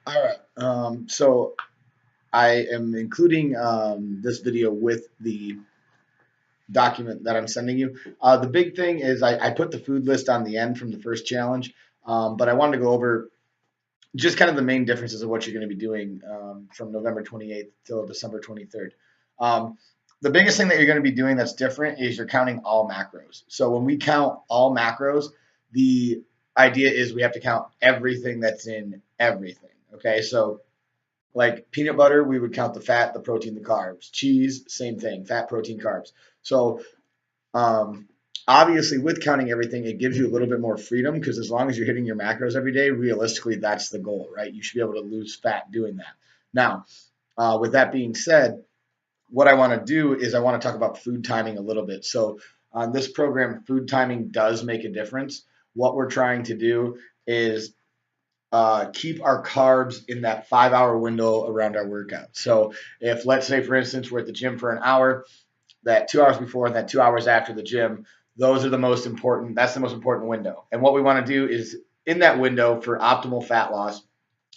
All right. So I am including this video with the document that I'm sending you. The big thing is I put the food list on the end from the first challenge, but I wanted to go over just kind of the main differences of what you're going to be doing from November 28th till December 23rd. Um, the biggest thing that you're going to be doing that's different is you're counting all macros. So when we count all macros, the idea is we have to count everything that's in everything. Okay, so like peanut butter, we would count the fat, the protein, the carbs. Cheese, same thing, fat, protein, carbs. So um, obviously, with counting everything, it gives you a little bit more freedom because as long as you're hitting your macros every day, realistically, that's the goal, right? You should be able to lose fat doing that. Now, with that being said, what I want to do is I want to talk about food timing a little bit. So on this program, food timing does make a difference. What we're trying to do is keep our carbs in that 5 hour window around our workout. So if let's say for instance we're at the gym for an hour, that 2 hours before and that 2 hours after the gym, those are the most important. That's the most important window. And what we want to do is in that window for optimal fat loss,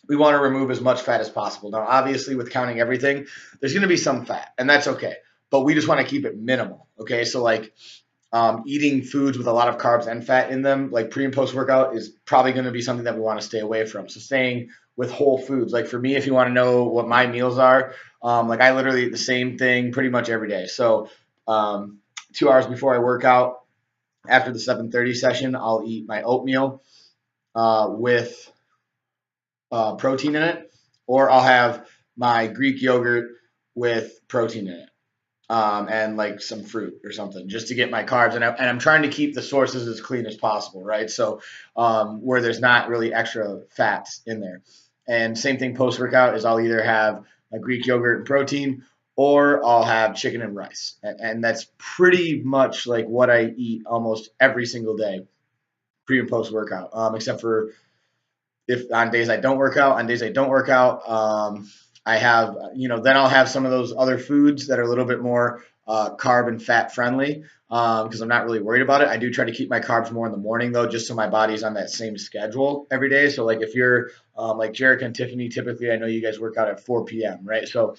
we want to remove as much fat as possible. Now, obviously, with counting everything, there's going to be some fat, and that's okay. But we just want to keep it minimal. Okay, so like eating foods with a lot of carbs and fat in them, like pre and post workout, is probably going to be something that we want to stay away from. So staying with whole foods, like for me, if you want to know what my meals are, like I literally eat the same thing pretty much every day. So 2 hours before I work out, after the 7:30 session, I'll eat my oatmeal with protein in it, or I'll have my Greek yogurt with protein in it and like some fruit or something just to get my carbs. And I'm trying to keep the sources as clean as possible, right? So where there's not really extra fats in there. And same thing post workout is I'll either have a Greek yogurt and protein or I'll have chicken and rice. And that's pretty much like what I eat almost every single day, pre and post workout, except for if on days I don't work out. On days I don't work out, I have, then I'll have some of those other foods that are a little bit more carb and fat friendly because I'm not really worried about it. I do try to keep my carbs more in the morning though, just so my body's on that same schedule every day. So like if you're like Jarek and Tiffany, typically I know you guys work out at 4 p.m., right? So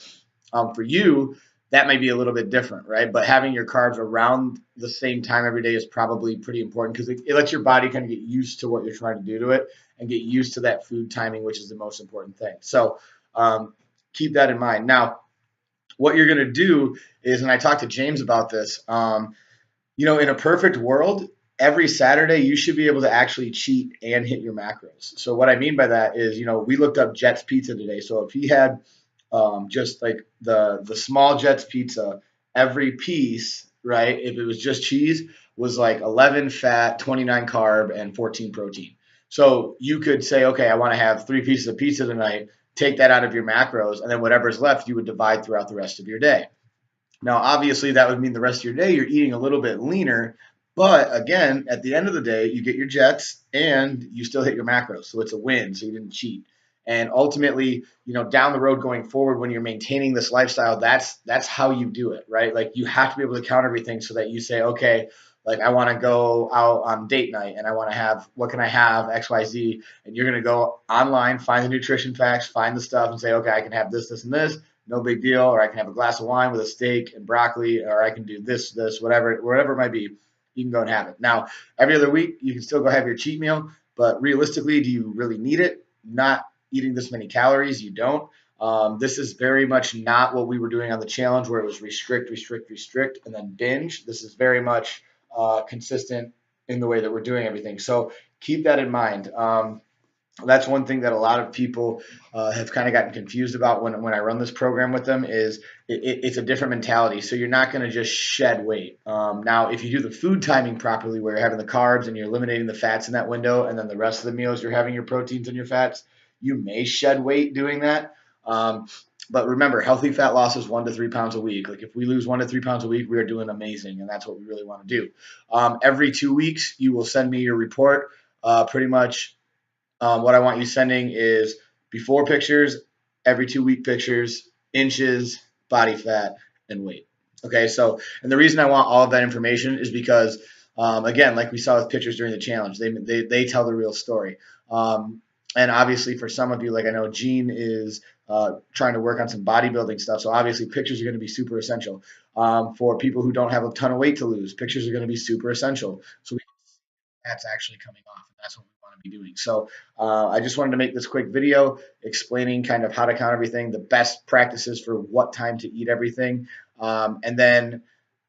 for you, that may be a little bit different, right? But having your carbs around the same time every day is probably pretty important because it lets your body kind of get used to what you're trying to do to it and get used to that food timing, which is the most important thing. So um, keep that in mind. Now, what you're going to do is, and I talked to James about this, in a perfect world, every Saturday you should be able to actually cheat and hit your macros. So what I mean by that is, we looked up Jets Pizza today. So if he had just like the small Jets pizza, every piece, right? If it was just cheese, was like 11 fat, 29 carb, and 14 protein. So you could say, okay, I want to have 3 pieces of pizza tonight. Take that out of your macros, and then whatever's left, you would divide throughout the rest of your day. Now, obviously, that would mean the rest of your day you're eating a little bit leaner. But again, at the end of the day, you get your jets and you still hit your macros. So it's a win. So you didn't cheat. And ultimately, down the road going forward, when you're maintaining this lifestyle, that's how you do it, right? Like you have to be able to count everything so that you say, okay, like I want to go out on date night and I want to have what can I have XYZ, and you're going to go online, find the nutrition facts, find the stuff, and say, okay, I can have this, this, and this, no big deal, or I can have a glass of wine with a steak and broccoli, or I can do this, whatever it might be. You can go and have it. Now, every other week, you can still go have your cheat meal, but realistically, do you really need it? Not eating this many calories, you don't. This is very much not what we were doing on the challenge where it was restrict, restrict, restrict, and then binge. This is very much consistent in the way that we're doing everything. So keep that in mind. That's one thing that a lot of people have kind of gotten confused about when I run this program with them is it's a different mentality. So you're not going to just shed weight. Now, if you do the food timing properly, where you're having the carbs and you're eliminating the fats in that window, and then the rest of the meals you're having your proteins and your fats, you may shed weight doing that. But remember, healthy fat loss is 1 to 3 pounds a week. Like if we lose 1 to 3 pounds a week, we are doing amazing, and that's what we really want to do. Every 2 weeks, you will send me your report. Pretty much what I want you sending is before pictures, every 2 week pictures, inches, body fat, and weight. Okay, so, and the reason I want all of that information is because, again, like we saw with pictures during the challenge, they tell the real story. And obviously for some of you, like I know Gene is trying to work on some bodybuilding stuff. So obviously pictures are going to be super essential. For people who don't have a ton of weight to lose, pictures are going to be super essential. So that's actually coming off, and that's what we want to be doing. So I just wanted to make this quick video explaining kind of how to count everything, the best practices for what time to eat everything, and then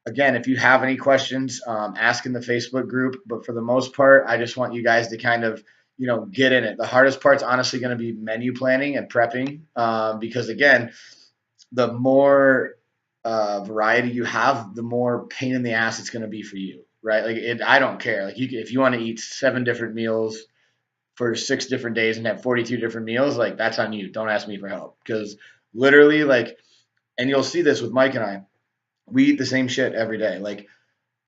again, if you have any questions, ask in the Facebook group. But for the most part, I just want you guys to kind of, get in it. The hardest part's honestly going to be menu planning and prepping, because again, the more variety you have, the more pain in the ass it's going to be for you, right? Like I don't care. Like if you want to eat 7 different meals for 6 different days and have 42 different meals, like that's on you. Don't ask me for help because literally, like, and you'll see this with Mike and I. We eat the same shit every day. Like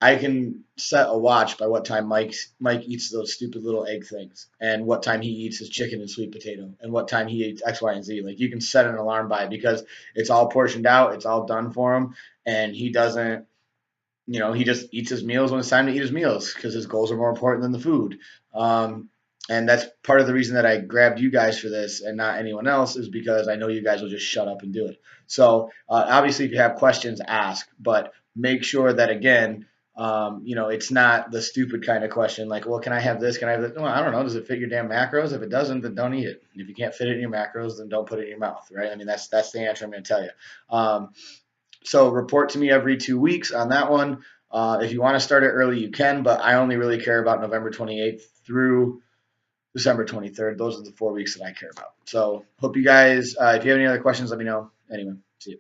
I can set a watch by what time Mike eats those stupid little egg things, and what time he eats his chicken and sweet potato, and what time he eats X, Y, and Z. Like you can set an alarm by because it's all portioned out, it's all done for him, and he doesn't. He just eats his meals when it's time to eat his meals because his goals are more important than the food. Um, and that's part of the reason that I grabbed you guys for this and not anyone else is because I know you guys will just shut up and do it. So obviously, if you have questions, ask, but make sure that again, it's not the stupid kind of question like, well, can I have this? Can I have that? Well, I don't know. Does it fit your damn macros? If it doesn't, then don't eat it. If you can't fit it in your macros, then don't put it in your mouth, right? I mean, that's the answer I'm going to tell you. So report to me every 2 weeks on that one. If you want to start it early, you can, but I only really care about November 28th through December 23rd. Those are the 4 weeks that I care about. So hope you guys, if you have any other questions, let me know. Anyway, see you.